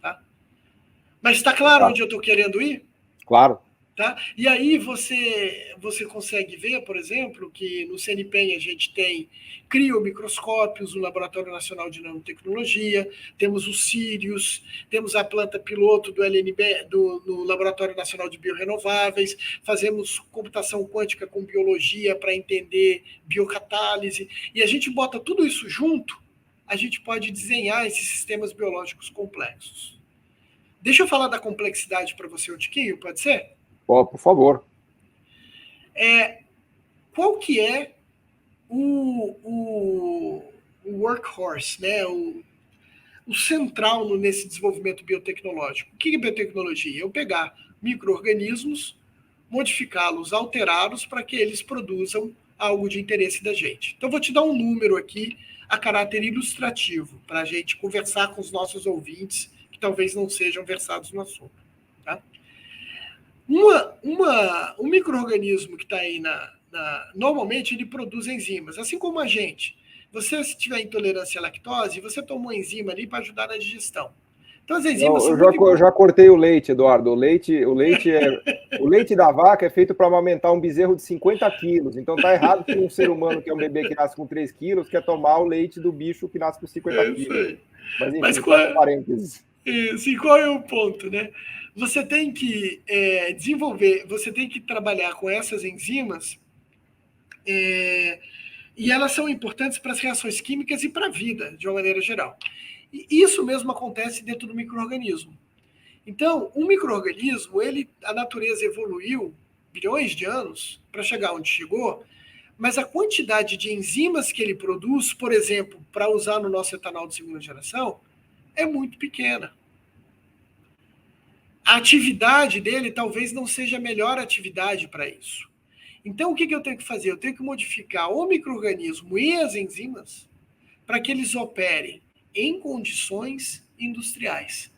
Tá? Mas está claro onde eu estou querendo ir? Claro. Tá? E aí você consegue ver, por exemplo, que no CNPq a gente tem criomicroscópios, o Laboratório Nacional de Nanotecnologia, temos o Sirius, temos a planta piloto do LNB, do Laboratório Nacional de Biorrenováveis, fazemos computação quântica com biologia para entender biocatálise, e a gente bota tudo isso junto, a gente pode desenhar esses sistemas biológicos complexos. Deixa eu falar da complexidade para você um tiquinho, pode ser? Oh, por favor. Qual que é o workhorse, né? O central nesse desenvolvimento biotecnológico? O que é biotecnologia? Eu pegar micro-organismos, modificá-los, alterá-los para que eles produzam algo de interesse da gente. Então, vou te dar um número aqui a caráter ilustrativo, para a gente conversar com os nossos ouvintes, que talvez não sejam versados no assunto. Tá? Um micro-organismo que está aí normalmente ele produz enzimas, assim como a gente. Você, se tiver intolerância à lactose, você toma uma enzima ali para ajudar na digestão. Então as enzimas são muito importantes. Eu já cortei o leite, Eduardo. O leite da vaca é feito para amamentar um bezerro de 50 quilos. Então tá errado que um ser humano que é um bebê que nasce com 3 quilos quer tomar o leite do bicho que nasce com 50 quilos. Mas enfim, fecha parênteses. Isso, e qual é o ponto, né? Você tem que desenvolver, você tem que trabalhar com essas enzimas e elas são importantes para as reações químicas e para a vida, de uma maneira geral. E isso mesmo acontece dentro do micro-organismo. Então, um micro-organismo, a natureza evoluiu bilhões de anos para chegar onde chegou, mas a quantidade de enzimas que ele produz, por exemplo, para usar no nosso etanol de segunda geração, é muito pequena. A atividade dele talvez não seja a melhor atividade para isso. Então, o que eu tenho que fazer? Eu tenho que modificar o micro-organismo e as enzimas para que eles operem em condições industriais.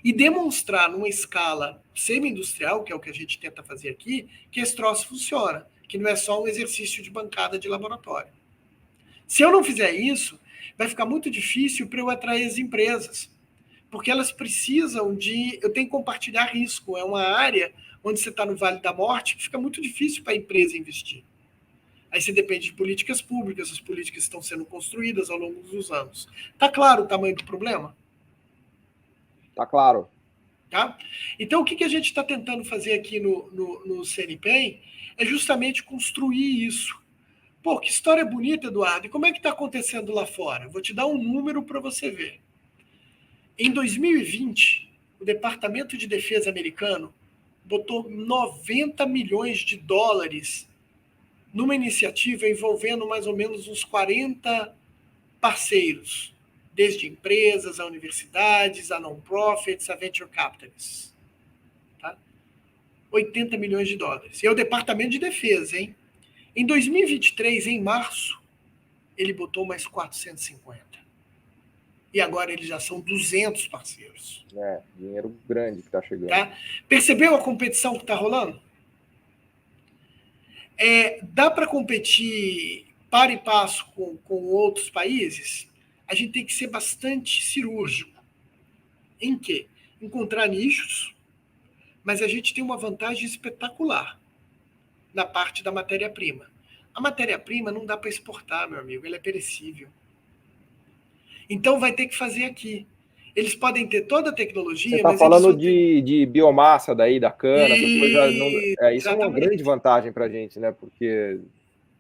E demonstrar numa escala semi-industrial, que é o que a gente tenta fazer aqui, que esse troço funciona, que não é só um exercício de bancada de laboratório. Se eu não fizer isso, vai ficar muito difícil para eu atrair as empresas, porque elas precisam eu tenho que compartilhar risco, é uma área onde você está no Vale da Morte que fica muito difícil para a empresa investir. Aí você depende de políticas públicas, as políticas estão sendo construídas ao longo dos anos. Está claro o tamanho do problema? Está claro. Tá? Então, o que a gente está tentando fazer aqui no CNPq é justamente construir isso. Pô, que história bonita, Eduardo. E como é que está acontecendo lá fora? Vou te dar um número para você ver. Em 2020, o Departamento de Defesa americano botou 90 milhões de dólares numa iniciativa envolvendo mais ou menos uns 40 parceiros, desde empresas, a universidades, a non-profits, a venture capitalists. Tá? 80 milhões de dólares. E é o Departamento de Defesa, hein? Em 2023, em março, ele botou mais 450. E agora eles já são 200 parceiros. Dinheiro grande que está chegando. Tá? Percebeu a competição que está rolando? Dá para competir par e passo com outros países? A gente tem que ser bastante cirúrgico. em quê? Encontrar nichos, mas a gente tem uma vantagem espetacular na parte da matéria-prima. A matéria-prima não dá para exportar, meu amigo, ela é perecível. Então vai ter que fazer aqui. Eles podem ter toda a tecnologia, Você está mas eles falando vão ter... de biomassa daí, da cana, essas coisas. Não, isso é uma grande Exatamente. vantagem para a gente, né? Porque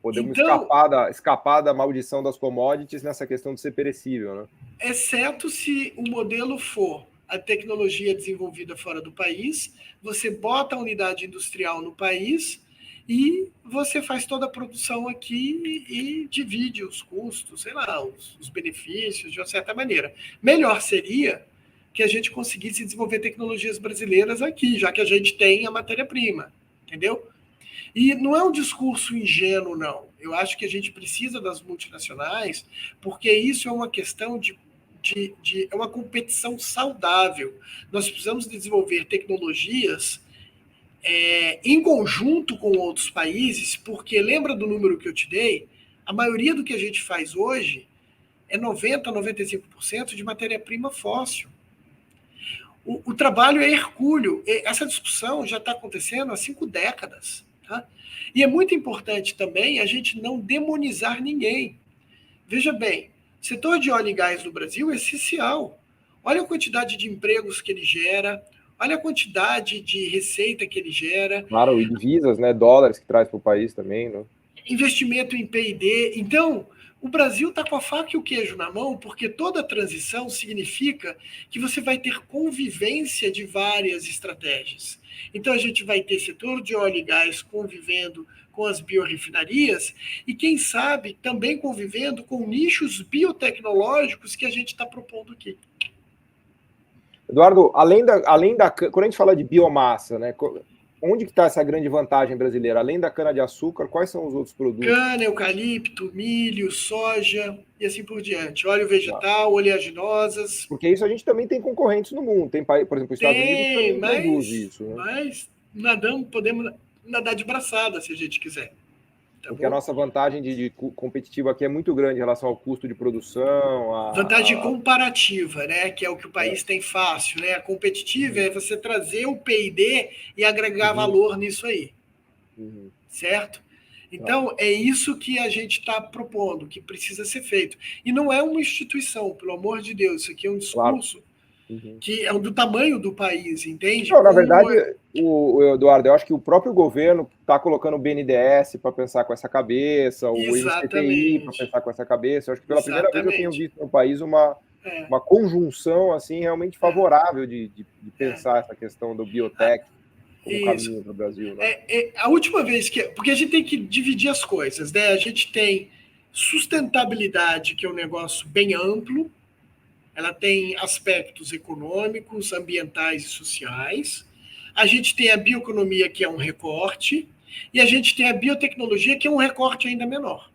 podemos Então, escapar da maldição das commodities nessa questão de ser perecível, né? exceto se o modelo for a tecnologia desenvolvida fora do país, você bota a unidade industrial no país e você faz toda a produção aqui e divide os custos, sei lá, os benefícios de uma certa maneira. Melhor seria que a gente conseguisse desenvolver tecnologias brasileiras aqui, já que a gente tem a matéria-prima, entendeu? E não é um discurso ingênuo, não. Eu acho que a gente precisa das multinacionais, porque isso é uma questão é uma competição saudável. Nós precisamos desenvolver tecnologias em conjunto com outros países, porque lembra do número que eu te dei? A maioria do que a gente faz hoje é 90% a 95% de matéria-prima fóssil. O trabalho é hercúleo. Essa discussão já está acontecendo há 5 décadas. Tá? E é muito importante também a gente não demonizar ninguém. Veja bem, o setor de óleo e gás no Brasil é essencial. Olha a quantidade de empregos que ele gera, olha a quantidade de receita que ele gera. Claro, e divisas, né? Dólares que traz para o país também, né? Investimento em P&D. Então, o Brasil está com a faca e o queijo na mão, porque toda transição significa que você vai ter convivência de várias estratégias. Então, a gente vai ter setor de óleo e gás convivendo com as biorefinarias e, quem sabe, também convivendo com nichos biotecnológicos que a gente está propondo aqui. Eduardo, quando a gente fala de biomassa, né? Onde que está essa grande vantagem brasileira? Além da cana-de-açúcar, quais são os outros produtos? Cana, eucalipto, milho, soja e assim por diante. Óleo vegetal, oleaginosas. Porque isso a gente também tem concorrentes no mundo. Tem, por exemplo, os Estados Unidos Tem, também produz isso, né? mas podemos nadar de braçada se a gente quiser. Tá Porque a bom? nossa vantagem de competitiva aqui é muito grande em relação ao custo de produção. Vantagem comparativa, né? Que é o que o país tem fácil, né? A competitiva é você trazer o P&D e agregar valor nisso aí. Certo? Então, é isso que a gente está propondo, que precisa ser feito. E não é uma instituição, pelo amor de Deus, isso aqui é um discurso que é do tamanho do país, entende? Não, na verdade, o Eduardo, eu acho que o próprio governo está colocando o BNDES para pensar com essa cabeça, o NCTI para Exatamente. pensar com essa cabeça. Eu acho que pela primeira vez eu tenho Exatamente. visto no país uma conjunção assim realmente favorável de pensar essa questão do biotech como caminho para o Brasil. Né? A última vez que... Porque a gente tem que dividir as coisas, né? A gente tem sustentabilidade, que é um negócio bem amplo, ela tem aspectos econômicos, ambientais e sociais. A gente tem a bioeconomia, que é um recorte, e a gente tem a biotecnologia, que é um recorte ainda menor.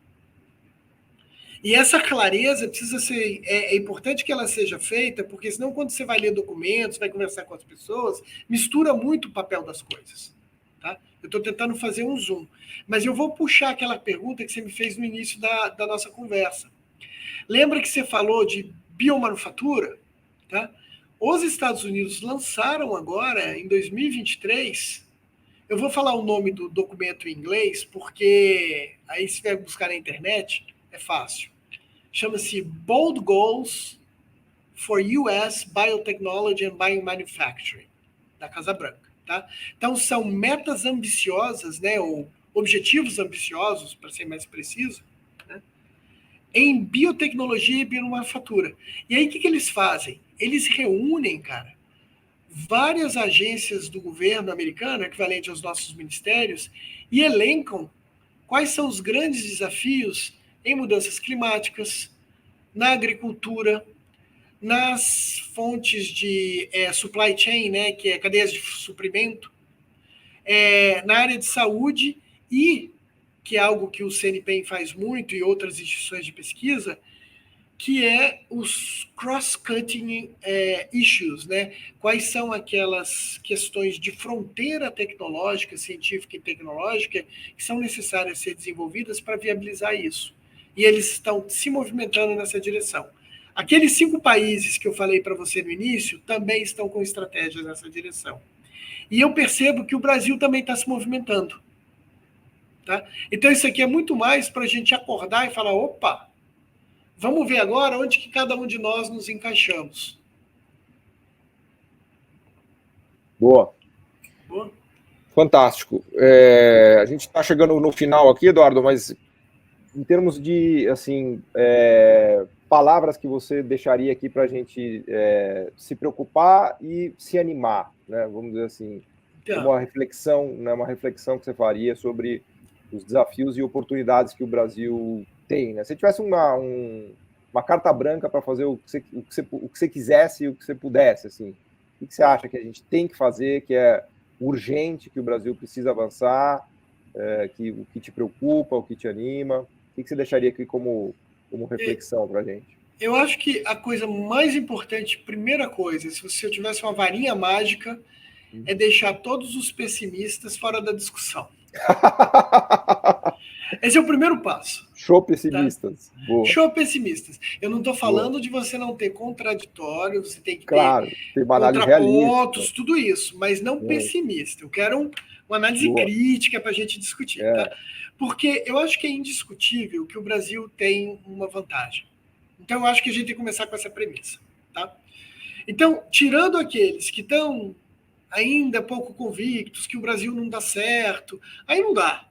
E essa clareza precisa ser... É importante que ela seja feita, porque senão quando você vai ler documentos, vai conversar com as pessoas, mistura muito o papel das coisas. Tá? Eu estou tentando fazer um zoom. Mas eu vou puxar aquela pergunta que você me fez no início da nossa conversa. Lembra que você falou de biomanufatura? Tá? Os Estados Unidos lançaram agora, em 2023, eu vou falar o nome do documento em inglês, porque aí se vai buscar na internet, é fácil. Chama-se Bold Goals for US Biotechnology and Biomanufacturing, da Casa Branca. Tá? Então, são metas ambiciosas, né, ou objetivos ambiciosos, para ser mais preciso, né, em biotecnologia e biomanufatura. E aí, o que eles fazem? Eles reúnem, cara, várias agências do governo americano, equivalente aos nossos ministérios, e elencam quais são os grandes desafios em mudanças climáticas, na agricultura, nas fontes de supply chain, né, que é cadeias de suprimento, na área de saúde e, que é algo que o CNPq faz muito e outras instituições de pesquisa, que é os cross-cutting issues, né? Quais são aquelas questões de fronteira tecnológica, científica e tecnológica que são necessárias ser desenvolvidas para viabilizar isso. E eles estão se movimentando nessa direção. Aqueles 5 países que eu falei para você no início também estão com estratégias nessa direção. E eu percebo que o Brasil também está se movimentando. Tá? Então isso aqui é muito mais para a gente acordar e falar, opa, vamos ver agora onde que cada um de nós nos encaixamos. Boa. Boa? Fantástico. A gente está chegando no final aqui, Eduardo, mas em termos de assim, palavras que você deixaria aqui para a gente se preocupar e se animar, né? Vamos dizer assim, uma reflexão, né? Uma reflexão que você faria sobre os desafios e oportunidades que o Brasil tem, né? Se tivesse uma carta branca para fazer o que você quisesse e o que você pudesse, assim, o que você acha que a gente tem que fazer, que é urgente, que o Brasil precisa avançar, o que te preocupa, o que te anima? O que você deixaria aqui como reflexão para a gente? Eu acho que a coisa mais importante, primeira coisa, se você tivesse uma varinha mágica, é deixar todos os pessimistas fora da discussão. Esse é o primeiro passo. Show pessimistas. Tá? Show pessimistas. Eu não estou falando de você não ter contraditório, você tem que ter contrapontos, tudo isso, mas não pessimista. Eu quero uma análise crítica para a gente discutir. Tá? Porque eu acho que é indiscutível que o Brasil tem uma vantagem. Então, eu acho que a gente tem que começar com essa premissa. Tá? Então, tirando aqueles que estão ainda pouco convictos, que o Brasil não dá certo, aí não dá.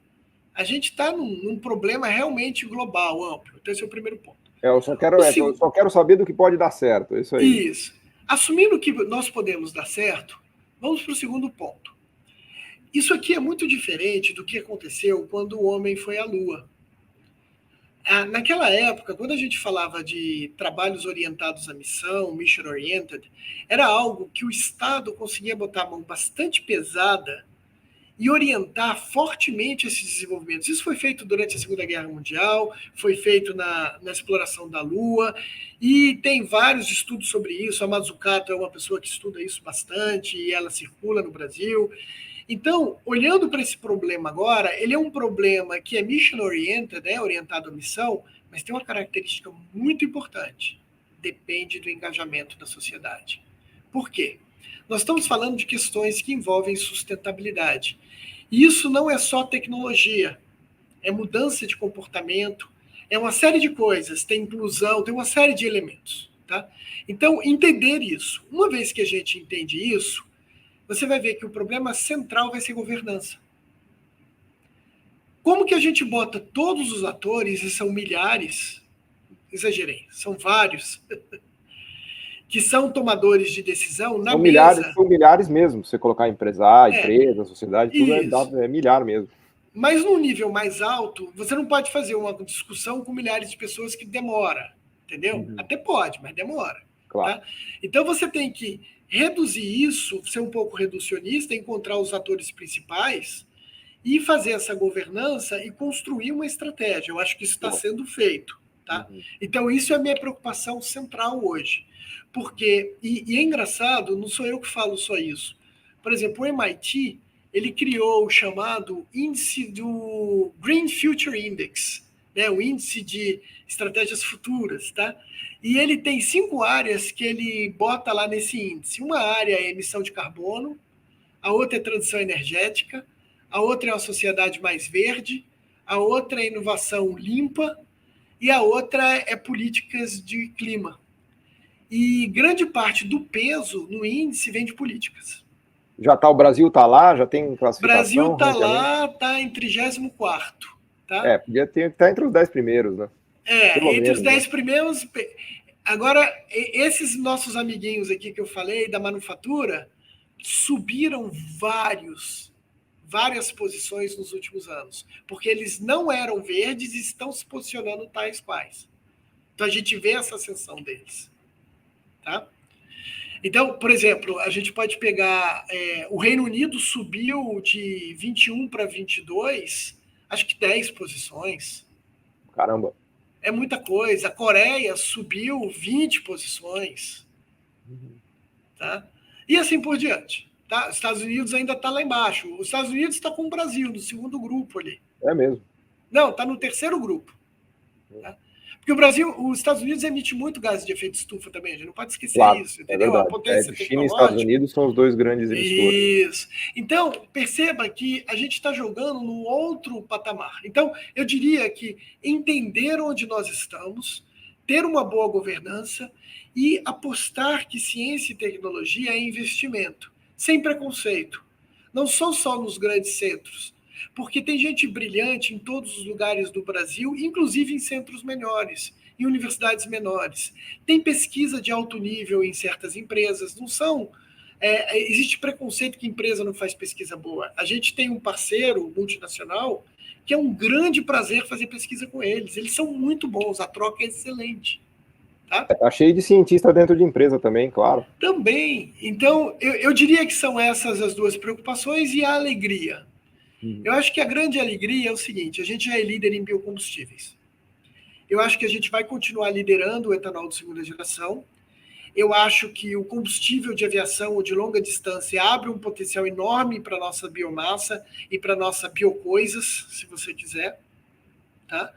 A gente está num problema realmente global, amplo. Então, esse é o primeiro ponto. Eu só quero saber do que pode dar certo. Isso aí. Isso. Assumindo que nós podemos dar certo, vamos para o segundo ponto. Isso aqui é muito diferente do que aconteceu quando o homem foi à Lua. Naquela época, quando a gente falava de trabalhos orientados à missão, mission oriented, era algo que o Estado conseguia botar a mão bastante pesada e orientar fortemente esses desenvolvimentos. Isso foi feito durante a Segunda Guerra Mundial, foi feito na exploração da Lua, e tem vários estudos sobre isso. A Mazzucato é uma pessoa que estuda isso bastante, e ela circula no Brasil. Então, olhando para esse problema agora, ele é um problema que é mission-oriented, né, orientado à missão, mas tem uma característica muito importante. Depende do engajamento da sociedade. Por quê? Nós estamos falando de questões que envolvem sustentabilidade. E isso não é só tecnologia, é mudança de comportamento, é uma série de coisas, tem inclusão, tem uma série de elementos. Tá? Então, entender isso. Uma vez que a gente entende isso, você vai ver que o problema central vai ser governança. Como que a gente bota todos os atores, e são milhares, exagerei, são vários, que são tomadores de decisão na mesa. São milhares mesmo, você colocar empresa, sociedade, tudo é milhar mesmo. Mas num nível mais alto, você não pode fazer uma discussão com milhares de pessoas que demora, entendeu? Uhum. Até pode, mas demora. Claro. Tá? Então você tem que reduzir isso, ser um pouco reducionista, encontrar os atores principais e fazer essa governança e construir uma estratégia. Eu acho que isso está sendo feito. Tá? Uhum. Então, isso é a minha preocupação central hoje. Porque, e é engraçado, não sou eu que falo só isso. Por exemplo, o MIT, ele criou o chamado índice do Green Future Index, né? O índice de estratégias futuras, tá? E ele tem 5 áreas que ele bota lá nesse índice. Uma área é emissão de carbono, a outra é transição energética, a outra é uma sociedade mais verde, a outra é inovação limpa e a outra é políticas de clima. E grande parte do peso no índice vem de políticas. O Brasil está lá? Já tem classificação? O Brasil está lá, está em 34º. Tá? Podia estar entre os 10 primeiros, né? Entre os 10 primeiros. Agora, esses nossos amiguinhos aqui que eu falei, da manufatura, subiram várias posições nos últimos anos, porque eles não eram verdes e estão se posicionando tais quais. Então, a gente vê essa ascensão deles. Tá? Então, por exemplo, a gente pode pegar... o Reino Unido subiu de 21 para 22, acho que 10 posições. Caramba! É muita coisa. A Coreia subiu 20 posições. Tá? E assim por diante. Tá? Os Estados Unidos ainda está lá embaixo. Os Estados Unidos está com o Brasil, no segundo grupo ali. É mesmo? Não, está no terceiro grupo. Tá? Porque o Brasil, os Estados Unidos emite muito gás de efeito estufa também, a gente não pode esquecer isso, entendeu? Verdade. A potência China e Estados Unidos são os dois grandes emissores. Isso. Então, perceba que a gente está jogando no outro patamar. Então, eu diria que entender onde nós estamos, ter uma boa governança e apostar que ciência e tecnologia é investimento, sem preconceito. Não são só nos grandes centros, porque tem gente brilhante em todos os lugares do Brasil, inclusive em centros menores, em universidades menores. Tem pesquisa de alto nível em certas empresas, não são... existe preconceito que empresa não faz pesquisa boa. A gente tem um parceiro multinacional que é um grande prazer fazer pesquisa com eles. Eles são muito bons, a troca é excelente. Tá cheio de cientista dentro de empresa também, claro. Também. Então, eu diria que são essas as duas preocupações e a alegria. Eu acho que a grande alegria é o seguinte, a gente já é líder em biocombustíveis. Eu acho que a gente vai continuar liderando o etanol de segunda geração. Eu acho que o combustível de aviação ou de longa distância abre um potencial enorme para a nossa biomassa e para a nossa biocoisas, se você quiser. Tá?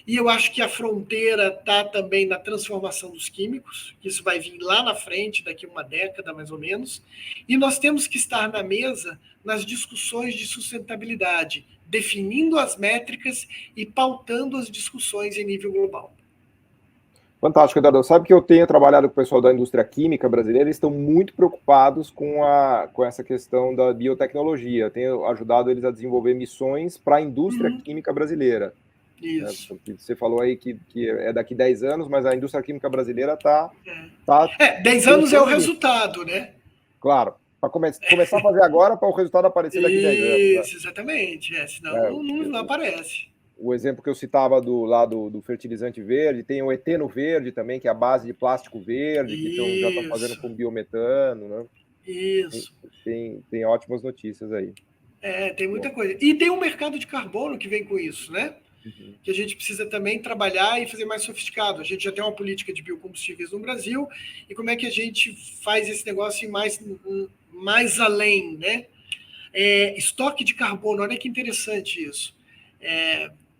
E eu acho que a fronteira está também na transformação dos químicos, que isso vai vir lá na frente, daqui a uma década mais ou menos, e nós temos que estar na mesa nas discussões de sustentabilidade, definindo as métricas e pautando as discussões em nível global. Fantástico, Eduardo. Sabe que eu tenho trabalhado com o pessoal da indústria química brasileira, eles estão muito preocupados com essa questão da biotecnologia. Eu tenho ajudado eles a desenvolver missões para a indústria química brasileira. Isso. Você falou aí que é daqui 10 anos, mas a indústria química brasileira está... 10 anos é o resultado, né? Claro. Para começar a fazer agora, para o resultado aparecer daqui 10 anos. Isso, exatamente. Senão não aparece. O exemplo que eu citava do fertilizante verde, tem o eteno verde também, que é a base de plástico verde, que já estão fazendo com biometano, né? Isso. Tem ótimas notícias aí. Tem muita coisa. E tem um mercado de carbono que vem com isso, né? Que a gente precisa também trabalhar e fazer mais sofisticado. A gente já tem uma política de biocombustíveis no Brasil, e como é que a gente faz esse negócio mais além, né? Estoque de carbono, olha que interessante isso.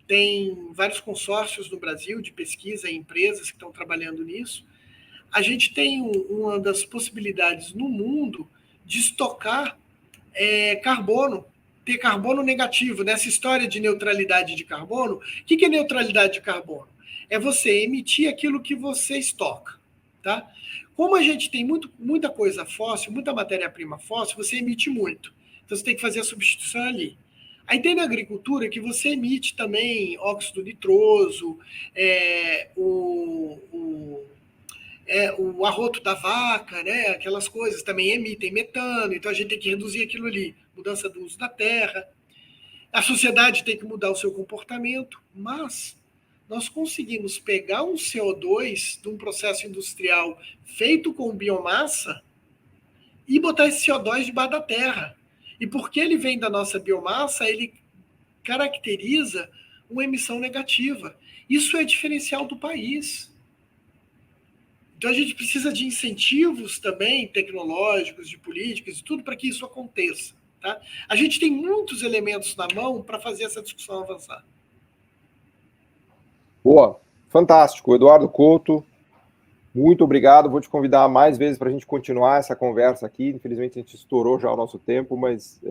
Tem vários consórcios no Brasil de pesquisa e empresas que estão trabalhando nisso. A gente tem uma das possibilidades no mundo de estocar carbono, ter carbono negativo. Nessa história de neutralidade de carbono, o que é neutralidade de carbono? É você emitir aquilo que você estoca. Tá? Como a gente tem muita coisa fóssil, muita matéria-prima fóssil, você emite muito. Então você tem que fazer a substituição ali. Aí tem na agricultura que você emite também óxido nitroso, o arroto da vaca, né? Aquelas coisas também emitem metano, então a gente tem que reduzir aquilo ali, mudança do uso da terra. A sociedade tem que mudar o seu comportamento, mas nós conseguimos pegar um CO2 de um processo industrial feito com biomassa e botar esse CO2 debaixo da terra. E porque ele vem da nossa biomassa, ele caracteriza uma emissão negativa. Isso é diferencial do país. Então a gente precisa de incentivos também tecnológicos, de políticas, de tudo para que isso aconteça. Tá? A gente tem muitos elementos na mão para fazer essa discussão avançar. Boa, fantástico. Eduardo Couto, muito obrigado. Vou te convidar mais vezes para a gente continuar essa conversa aqui. Infelizmente a gente estourou já o nosso tempo, mas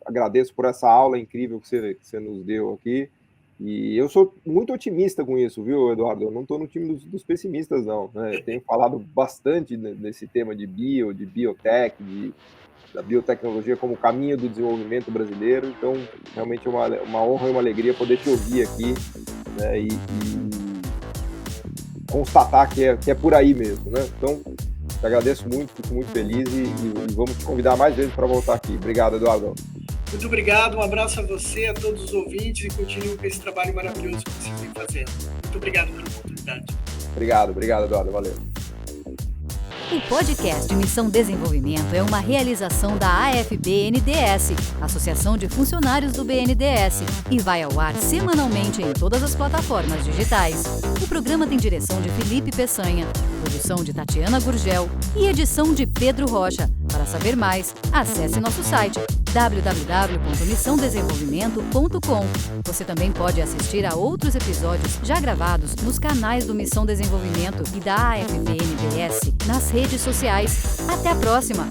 agradeço por essa aula incrível que você nos deu aqui. E eu sou muito otimista com isso, viu, Eduardo? Eu não estou no time dos pessimistas, não. Né? Eu tenho falado bastante nesse tema de biotech, da biotecnologia como caminho do desenvolvimento brasileiro. Então, realmente é uma honra e uma alegria poder te ouvir aqui, né? E constatar que é por aí mesmo, né? Então, te agradeço muito, fico muito feliz e vamos te convidar mais vezes para voltar aqui. Obrigado, Eduardo. Muito obrigado, um abraço a você, a todos os ouvintes, e continuem com esse trabalho maravilhoso que vocês vêm fazendo. Muito obrigado pela oportunidade. Obrigado, Eduardo, valeu. O podcast Missão Desenvolvimento é uma realização da AFB-NDS, Associação de Funcionários do BNDES, e vai ao ar semanalmente em todas as plataformas digitais. O programa tem direção de Felipe Peçanha, produção de Tatiana Gurgel e edição de Pedro Rocha. Para saber mais, acesse nosso site www.missãodesenvolvimento.com. Você também pode assistir a outros episódios já gravados nos canais do Missão Desenvolvimento e da AFB-NDS nas redes sociais. Até a próxima!